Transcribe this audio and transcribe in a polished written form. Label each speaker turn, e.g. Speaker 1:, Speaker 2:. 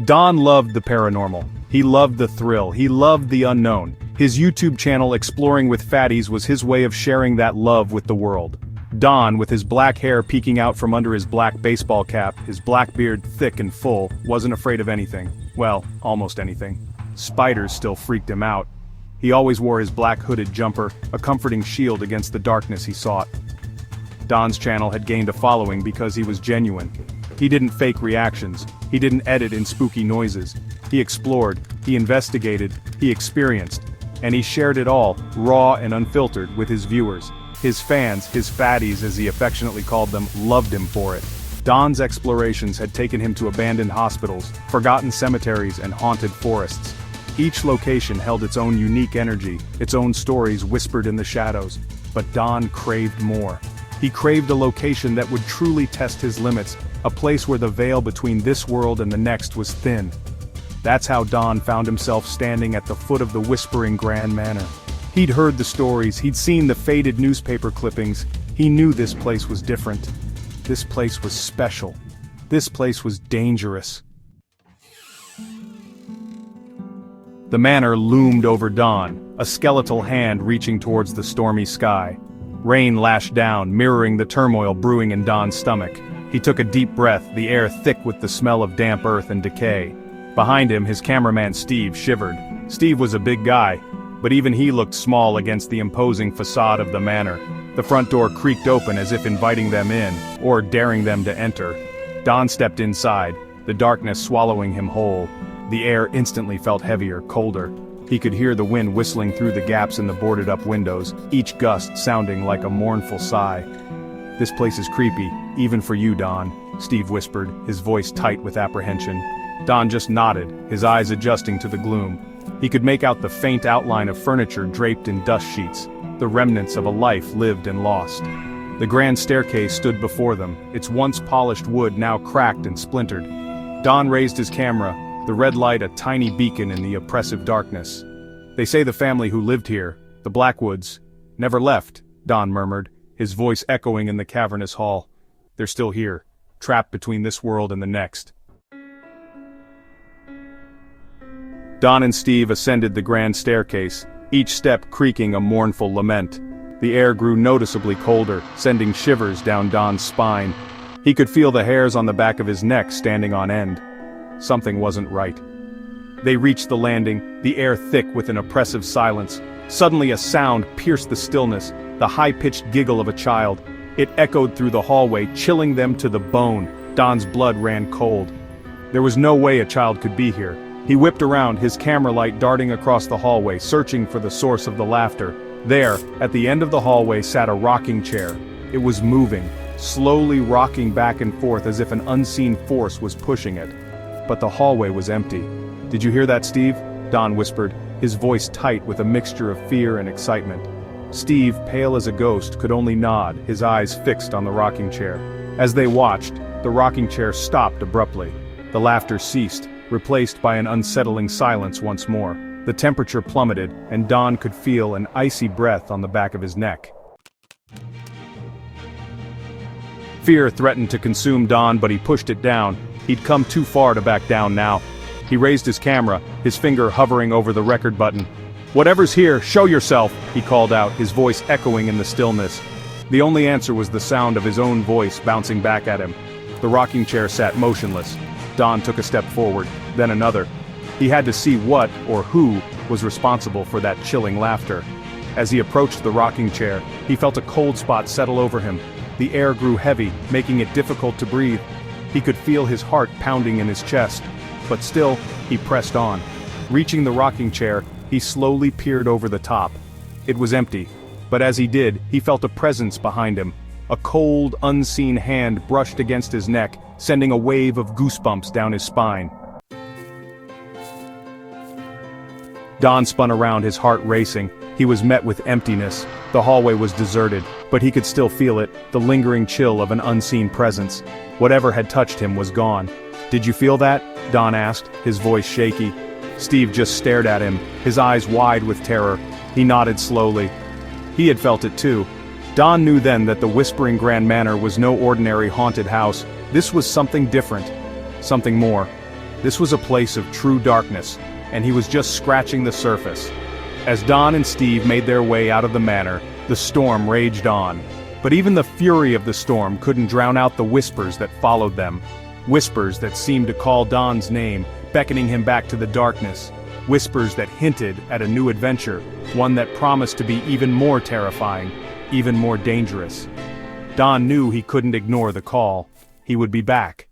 Speaker 1: Don loved the paranormal. He loved the thrill. He loved the unknown. His YouTube channel Exploring with Fatties was his way of sharing that love with the world. Don, with his black hair peeking out from under his black baseball cap, his black beard thick and full, wasn't afraid of anything. Well, almost anything. Spiders still freaked him out. He always wore his black hooded jumper, a comforting shield against the darkness he sought. Don's channel had gained a following because he was genuine. He didn't fake reactions. He didn't edit in spooky noises. He explored, he investigated, he experienced, and he shared it all, raw and unfiltered, with his viewers. His fans, his fatties as he affectionately called them, loved him for it. Don's explorations had taken him to abandoned hospitals, forgotten cemeteries, and haunted forests. Each location held its own unique energy, its own stories whispered in the shadows. But Don craved more. He craved a location that would truly test his limits, a place where the veil between this world and the next was thin. That's how Don found himself standing at the foot of the Whispering Grand Manor. He'd heard the stories, he'd seen the faded newspaper clippings. He knew this place was different. This place was special. This place was dangerous. The manor loomed over Don, a skeletal hand reaching towards the stormy sky. Rain lashed down, mirroring the turmoil brewing in Don's stomach. He took a deep breath, the air thick with the smell of damp earth and decay. Behind him, his cameraman Steve shivered. Steve was a big guy, but even he looked small against the imposing facade of the manor. The front door creaked open as if inviting them in, or daring them to enter. Don stepped inside, the darkness swallowing him whole. The air instantly felt heavier, colder. He could hear the wind whistling through the gaps in the boarded-up windows, each gust sounding like a mournful sigh. "This place is creepy, even for you, Don," Steve whispered, his voice tight with apprehension. Don just nodded, his eyes adjusting to the gloom. He could make out the faint outline of furniture draped in dust sheets, the remnants of a life lived and lost. The grand staircase stood before them, its once polished wood now cracked and splintered. Don raised his camera, the red light a tiny beacon in the oppressive darkness. "They say the family who lived here, the Blackwoods, never left," Don murmured, his voice echoing in the cavernous hall. "They're still here, trapped between this world and the next." Don and Steve ascended the grand staircase, each step creaking a mournful lament. The air grew noticeably colder, sending shivers down Don's spine. He could feel the hairs on the back of his neck standing on end. Something wasn't right. They reached the landing, the air thick with an oppressive silence. Suddenly a sound pierced the stillness, the high-pitched giggle of a child. It echoed through the hallway, chilling them to the bone. Don's blood ran cold. There was no way a child could be here. He whipped around, his camera light darting across the hallway, searching for the source of the laughter. There, at the end of the hallway, sat a rocking chair. It was moving, slowly rocking back and forth as if an unseen force was pushing it. But the hallway was empty. "Did you hear that, Steve?" Don whispered, his voice tight with a mixture of fear and excitement. Steve, pale as a ghost, could only nod, his eyes fixed on the rocking chair. As they watched, the rocking chair stopped abruptly. The laughter ceased, replaced by an unsettling silence once more. The temperature plummeted, and Don could feel an icy breath on the back of his neck. Fear threatened to consume Don, but he pushed it down. He'd come too far to back down now. He raised his camera, his finger hovering over the record button. "Whatever's here, show yourself," he called out, his voice echoing in the stillness. The only answer was the sound of his own voice bouncing back at him. The rocking chair sat motionless. Don took a step forward, then another. He had to see what, or who, was responsible for that chilling laughter. As he approached the rocking chair, he felt a cold spot settle over him. The air grew heavy, making it difficult to breathe. He could feel his heart pounding in his chest. But still, he pressed on. Reaching the rocking chair, he slowly peered over the top. It was empty, but as he did, he felt a presence behind him. A cold, unseen hand brushed against his neck, sending a wave of goosebumps down his spine. Don spun around, his heart racing. He was met with emptiness. The hallway was deserted, but he could still feel it, the lingering chill of an unseen presence. Whatever had touched him was gone. "Did you feel that?" Don asked, his voice shaky. Steve just stared at him, his eyes wide with terror. He nodded slowly. He had felt it too. Don knew then that the Whispering Grand Manor was no ordinary haunted house. This was something different. Something more. This was a place of true darkness, and he was just scratching the surface. As Don and Steve made their way out of the manor, the storm raged on. But even the fury of the storm couldn't drown out the whispers that followed them. Whispers that seemed to call Don's name, beckoning him back to the darkness. Whispers that hinted at a new adventure, one that promised to be even more terrifying, even more dangerous. Don knew he couldn't ignore the call. He would be back.